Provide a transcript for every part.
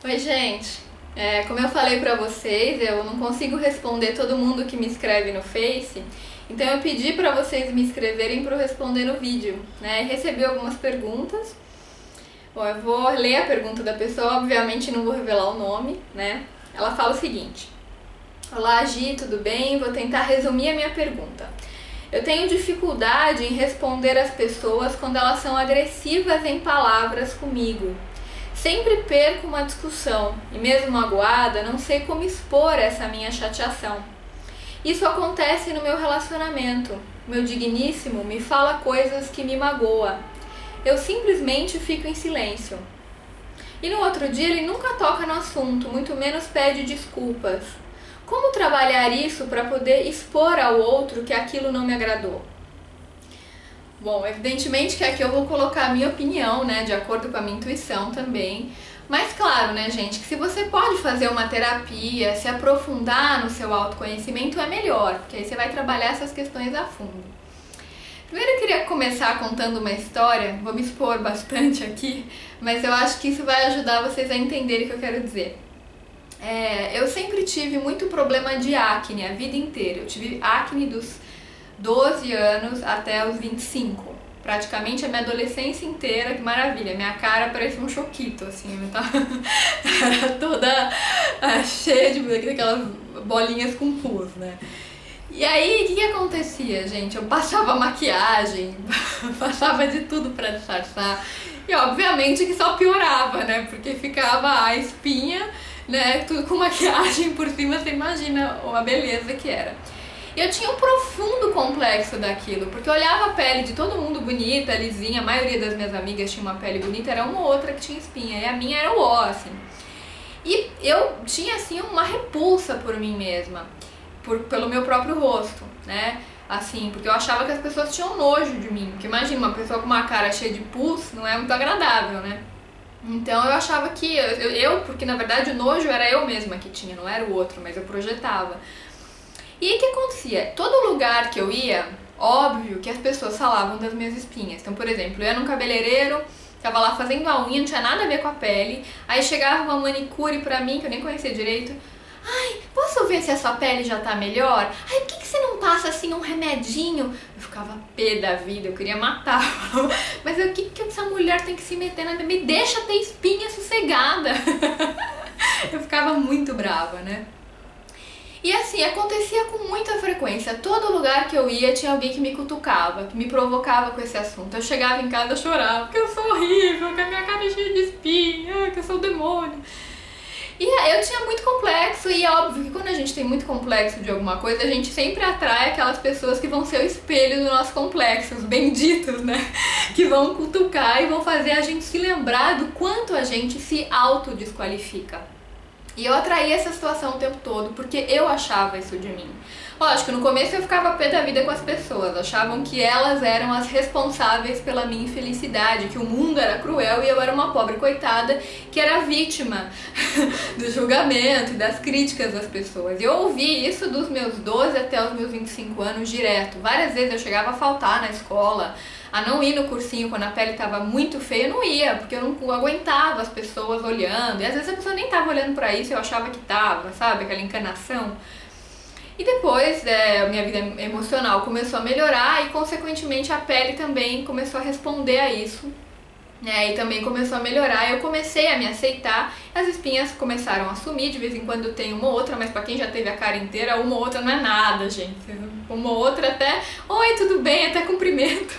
Oi, gente. Como eu falei pra vocês, eu não consigo responder todo mundo que me escreve no Face, então eu pedi pra vocês me escreverem para eu responder no vídeo, né? E recebi algumas perguntas. Bom, eu vou ler a pergunta da pessoa, obviamente não vou revelar o nome, né? Ela fala o seguinte: Olá, Gi, tudo bem? Vou tentar resumir a minha pergunta. Eu tenho dificuldade em responder às pessoas quando elas são agressivas em palavras comigo. Sempre perco uma discussão e, mesmo magoada, não sei como expor essa minha chateação. Isso acontece no meu relacionamento. Meu digníssimo me fala coisas que me magoam. Eu simplesmente fico em silêncio. E no outro dia ele nunca toca no assunto, muito menos pede desculpas. Como trabalhar isso para poder expor ao outro que aquilo não me agradou? Bom, evidentemente que aqui eu vou colocar a minha opinião, né, de acordo com a minha intuição também. Mas claro, né, gente, que se você pode fazer uma terapia, se aprofundar no seu autoconhecimento é melhor, porque aí você vai trabalhar essas questões a fundo. Primeiro eu queria começar contando uma história, vou me expor bastante aqui, mas eu acho que isso vai ajudar vocês a entenderem o que eu quero dizer. Eu sempre tive muito problema de acne a vida inteira. Eu tive acne dos 12 anos até os 25. Praticamente a minha adolescência inteira, que maravilha. Minha cara parecia um choquito, assim. Eu tava era toda cheia daquelas bolinhas com pus, né? E aí, o que acontecia, gente? Eu passava maquiagem, passava de tudo pra disfarçar. E obviamente que só piorava, né? Porque ficava a espinha, né? Tudo com maquiagem por cima, você imagina a beleza que era. E eu tinha um profundo complexo daquilo, porque eu olhava a pele de todo mundo bonita, lisinha, a maioria das minhas amigas tinha uma pele bonita, era uma ou outra que tinha espinha, e a minha era o ó, assim. E eu tinha, assim, uma repulsa por mim mesma, pelo meu próprio rosto, né? Assim, porque eu achava que as pessoas tinham nojo de mim, porque imagina, uma pessoa com uma cara cheia de pus não é muito agradável, né? Então eu achava que, porque na verdade o nojo era eu mesma que tinha, não era o outro, mas eu projetava. E aí o que acontecia? Todo lugar que eu ia, óbvio que as pessoas falavam das minhas espinhas. Então, por exemplo, eu ia num cabeleireiro, tava lá fazendo a unha, não tinha nada a ver com a pele. Aí chegava uma manicure pra mim, que eu nem conhecia direito. Ai, posso ver se a sua pele já tá melhor? Ai, por que você não passa assim um remedinho? Eu ficava pé da vida, eu queria matar. Mas o que essa mulher tem que se meter na minha? Me deixa ter espinha sossegada. Eu ficava muito brava, né? E assim, acontecia com muita frequência. Todo lugar que eu ia tinha alguém que me cutucava, que me provocava com esse assunto. Eu chegava em casa e chorava, porque eu sou horrível, que a minha cara é cheia de espinha, que eu sou o demônio. E eu tinha muito complexo, e é óbvio que quando a gente tem muito complexo de alguma coisa, a gente sempre atrai aquelas pessoas que vão ser o espelho do nosso complexo, os benditos, né? Que vão cutucar e vão fazer a gente se lembrar do quanto a gente se autodesqualifica. E eu atraía essa situação o tempo todo, porque eu achava isso de mim. Lógico, no começo eu ficava pé da vida com as pessoas, achavam que elas eram as responsáveis pela minha infelicidade, que o mundo era cruel e eu era uma pobre coitada que era vítima do julgamento e das críticas das pessoas. E eu ouvi isso dos meus 12 até os meus 25 anos direto. Várias vezes eu chegava a faltar na escola, a não ir no cursinho quando a pele estava muito feia, eu não ia, porque eu não aguentava as pessoas olhando, e às vezes a pessoa nem estava olhando pra isso, eu achava que estava, sabe, aquela encanação. E depois, minha vida emocional começou a melhorar e, consequentemente, a pele também começou a responder a isso, né, e também começou a melhorar. Eu comecei a me aceitar, as espinhas começaram a sumir, de vez em quando tem uma ou outra, mas pra quem já teve a cara inteira, uma ou outra não é nada, gente. Uma ou outra até, oi, tudo bem, até cumprimento,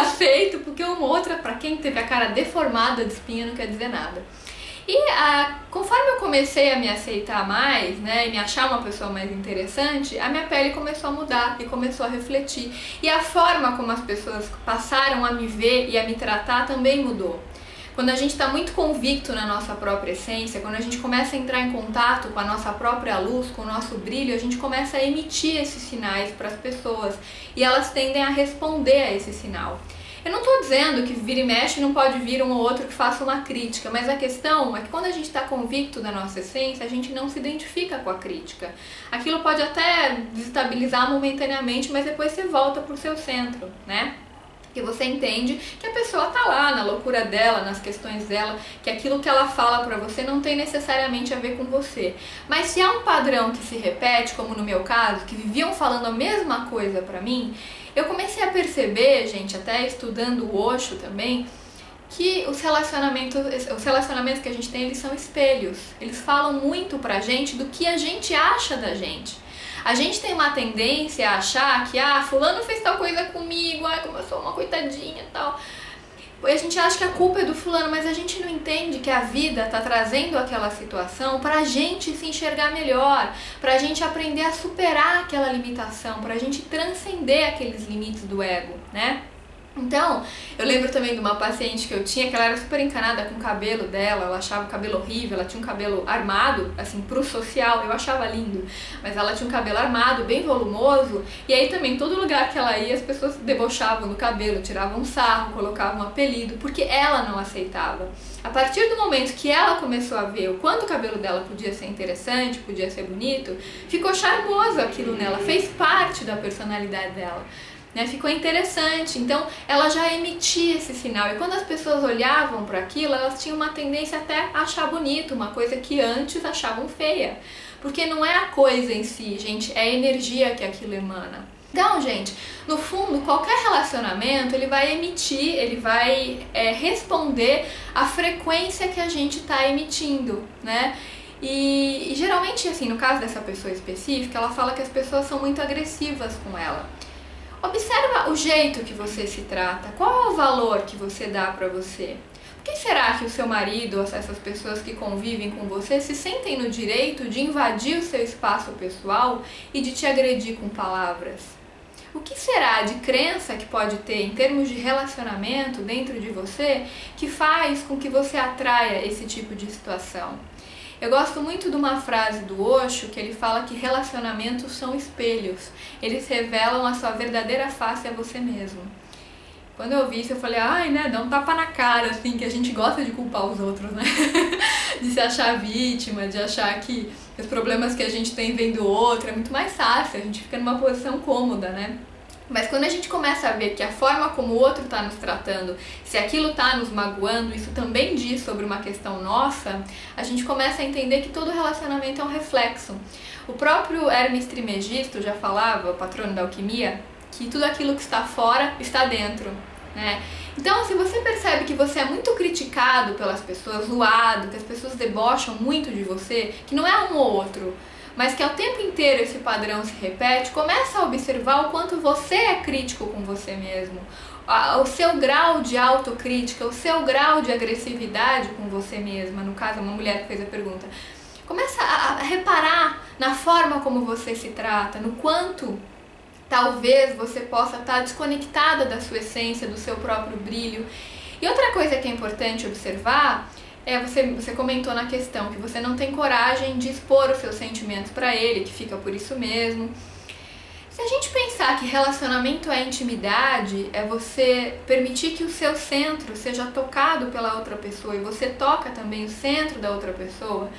aceito, porque uma ou outra, pra quem teve a cara deformada de espinha, não quer dizer nada. E conforme eu comecei a me aceitar mais, né, e me achar uma pessoa mais interessante, a minha pele começou a mudar e começou a refletir. E a forma como as pessoas passaram a me ver e a me tratar também mudou. Quando a gente está muito convicto na nossa própria essência, quando a gente começa a entrar em contato com a nossa própria luz, com o nosso brilho, a gente começa a emitir esses sinais para as pessoas e elas tendem a responder a esse sinal. Eu não estou dizendo que vira e mexe não pode vir um ou outro que faça uma crítica, mas a questão é que quando a gente está convicto da nossa essência, a gente não se identifica com a crítica. Aquilo pode até desestabilizar momentaneamente, mas depois você volta para o seu centro, né? que você entende que a pessoa tá lá na loucura dela, nas questões dela, que aquilo que ela fala pra você não tem necessariamente a ver com você. Mas se há um padrão que se repete, como no meu caso, que viviam falando a mesma coisa pra mim, eu comecei a perceber, gente, até estudando o Osho também, que os relacionamentos que a gente tem, eles são espelhos. Eles falam muito pra gente do que a gente acha da gente. A gente tem uma tendência a achar que, fulano fez tal coisa comigo, como eu sou uma coitadinha e tal. E a gente acha que a culpa é do fulano, mas a gente não entende que a vida tá trazendo aquela situação pra gente se enxergar melhor, pra gente aprender a superar aquela limitação, pra gente transcender aqueles limites do ego, né? Então, eu lembro também de uma paciente que eu tinha, que ela era super encanada com o cabelo dela, ela achava o cabelo horrível, ela tinha um cabelo armado, assim, pro social, eu achava lindo, mas ela tinha um cabelo armado, bem volumoso, e aí também, todo lugar que ela ia, as pessoas debochavam do cabelo, tiravam um sarro, colocavam um apelido, porque ela não aceitava. A partir do momento que ela começou a ver o quanto o cabelo dela podia ser interessante, podia ser bonito, ficou charmoso aquilo nela, fez parte da personalidade dela. Né, ficou interessante, então ela já emitia esse sinal, e quando as pessoas olhavam para aquilo, elas tinham uma tendência até a achar bonito, uma coisa que antes achavam feia, porque não é a coisa em si, gente, é a energia que aquilo emana. Então, gente, no fundo, qualquer relacionamento, ele vai emitir, ele vai responder à frequência que a gente está emitindo, né? E geralmente, assim, no caso dessa pessoa específica, ela fala que as pessoas são muito agressivas com ela. Observa o jeito que você se trata, qual é o valor que você dá pra você. Por que será que o seu marido ou essas pessoas que convivem com você se sentem no direito de invadir o seu espaço pessoal e de te agredir com palavras? O que será de crença que pode ter em termos de relacionamento dentro de você que faz com que você atraia esse tipo de situação? Eu gosto muito de uma frase do Osho que ele fala que relacionamentos são espelhos. Eles revelam a sua verdadeira face a você mesmo. Quando eu ouvi isso, eu falei, né, dá um tapa na cara, assim, que a gente gosta de culpar os outros, né? De se achar vítima, de achar que os problemas que a gente tem vêm do outro, é muito mais fácil, a gente fica numa posição cômoda, né? Mas quando a gente começa a ver que a forma como o outro está nos tratando, se aquilo está nos magoando, isso também diz sobre uma questão nossa, a gente começa a entender que todo relacionamento é um reflexo. O próprio Hermes Trismegisto já falava, o patrono da alquimia, que tudo aquilo que está fora está dentro, né? Então, se você percebe que você é muito criticado pelas pessoas, zoado, que as pessoas debocham muito de você, que não é um ou outro, mas que ao tempo inteiro esse padrão se repete, começa a observar o quanto você é crítico com você mesmo, o seu grau de autocrítica, o seu grau de agressividade com você mesma. No caso, uma mulher que fez a pergunta. Começa a reparar na forma como você se trata, no quanto talvez você possa estar desconectada da sua essência, do seu próprio brilho. E outra coisa que é importante observar você comentou na questão que você não tem coragem de expor os seus sentimentos para ele, que fica por isso mesmo. Se a gente pensar que relacionamento é intimidade, é você permitir que o seu centro seja tocado pela outra pessoa e você toca também o centro da outra pessoa,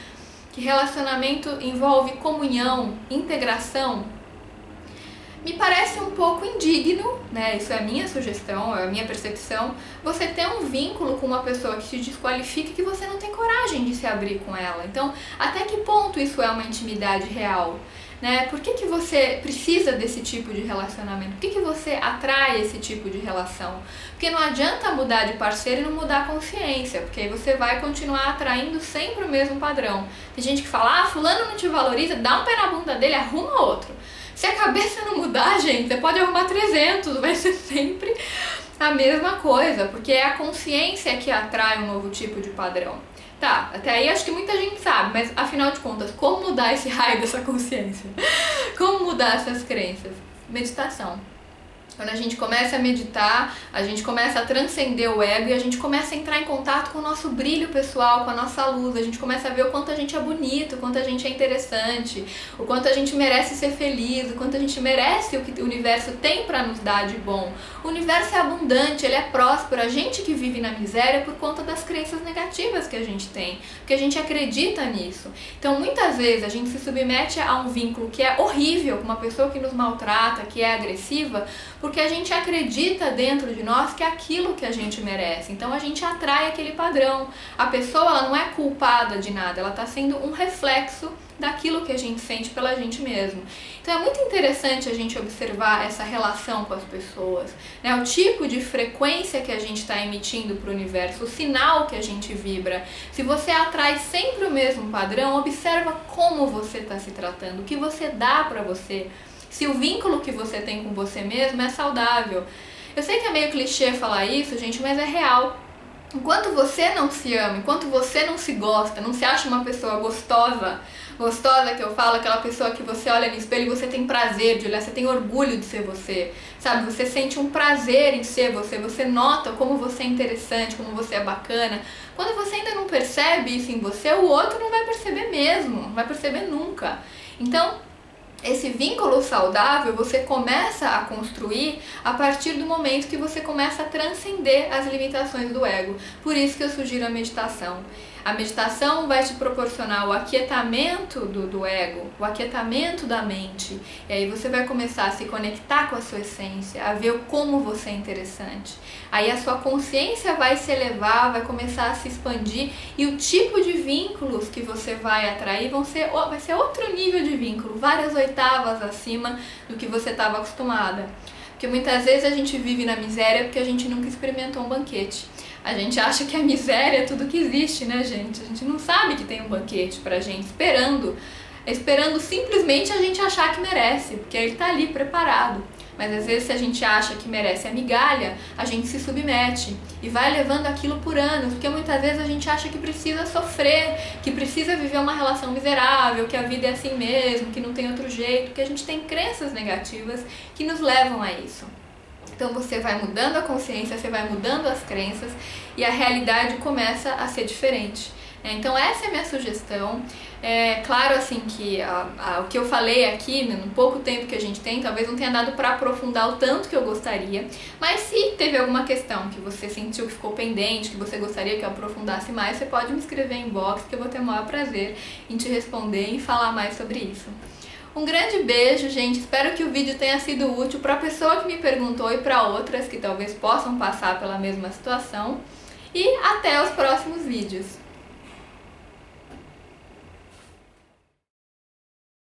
que relacionamento envolve comunhão, integração, me parece um pouco indigno, né? Isso é a minha sugestão, é a minha percepção, você ter um vínculo com uma pessoa que te desqualifica e que você não tem coragem de se abrir com ela. Então, até que ponto isso é uma intimidade real? Né? Por que você precisa desse tipo de relacionamento? Por que você atrai esse tipo de relação? Porque não adianta mudar de parceiro e não mudar a consciência, porque aí você vai continuar atraindo sempre o mesmo padrão. Tem gente que fala, fulano não te valoriza, dá um pé na bunda dele, arruma outro. Se a cabeça não mudar, gente, você pode arrumar 300, vai ser sempre a mesma coisa, porque é a consciência que atrai um novo tipo de padrão. Tá, até aí acho que muita gente sabe, mas afinal de contas, como mudar esse raio dessa consciência? Como mudar essas crenças? Meditação. Quando a gente começa a meditar, a gente começa a transcender o ego e a gente começa a entrar em contato com o nosso brilho pessoal, com a nossa luz. A gente começa a ver o quanto a gente é bonito, o quanto a gente é interessante, o quanto a gente merece ser feliz, o quanto a gente merece o que o universo tem para nos dar de bom. O universo é abundante, ele é próspero. A gente que vive na miséria por conta das crenças negativas que a gente tem, porque a gente acredita nisso. Então, muitas vezes a gente se submete a um vínculo que é horrível, com uma pessoa que nos maltrata, que é agressiva, porque a gente acredita dentro de nós que é aquilo que a gente merece. Então a gente atrai aquele padrão. A pessoa, ela não é culpada de nada, ela está sendo um reflexo daquilo que a gente sente pela gente mesmo. Então é muito interessante a gente observar essa relação com as pessoas, né? O tipo de frequência que a gente está emitindo para o universo, o sinal que a gente vibra. Se você atrai sempre o mesmo padrão, observa como você está se tratando, o que você dá para você, se o vínculo que você tem com você mesmo é saudável. Eu sei que é meio clichê falar isso, gente, mas é real. Enquanto você não se ama, enquanto você não se gosta, não se acha uma pessoa gostosa que eu falo, aquela pessoa que você olha no espelho e você tem prazer de olhar, você tem orgulho de ser você, sabe? Você sente um prazer em ser você, você nota como você é interessante, como você é bacana. Quando você ainda não percebe isso em você, o outro não vai perceber mesmo, não vai perceber nunca. Então, esse vínculo saudável você começa a construir a partir do momento que você começa a transcender as limitações do ego. Por isso que eu sugiro a meditação. A meditação vai te proporcionar o aquietamento do ego, o aquietamento da mente. E aí você vai começar a se conectar com a sua essência, a ver como você é interessante. Aí a sua consciência vai se elevar, vai começar a se expandir e o tipo de vínculos que você vai atrair vai ser outro nível de vínculo, várias oitavas acima do que você estava acostumada. Porque muitas vezes a gente vive na miséria porque a gente nunca experimentou um banquete. A gente acha que a miséria é tudo que existe, né, gente? A gente não sabe que tem um banquete pra gente esperando simplesmente a gente achar que merece, porque ele tá ali preparado. Mas às vezes se a gente acha que merece a migalha, a gente se submete e vai levando aquilo por anos, porque muitas vezes a gente acha que precisa sofrer, que precisa viver uma relação miserável, que a vida é assim mesmo, que não tem outro jeito, que a gente tem crenças negativas que nos levam a isso. Então você vai mudando a consciência, você vai mudando as crenças e a realidade começa a ser diferente. Então essa é a minha sugestão. É claro assim que o que eu falei aqui, no pouco tempo que a gente tem, talvez não tenha dado para aprofundar o tanto que eu gostaria, mas se teve alguma questão que você sentiu que ficou pendente, que você gostaria que eu aprofundasse mais, você pode me escrever em inbox que eu vou ter o maior prazer em te responder e falar mais sobre isso. Um grande beijo, gente. Espero que o vídeo tenha sido útil para a pessoa que me perguntou e para outras que talvez possam passar pela mesma situação. E até os próximos vídeos.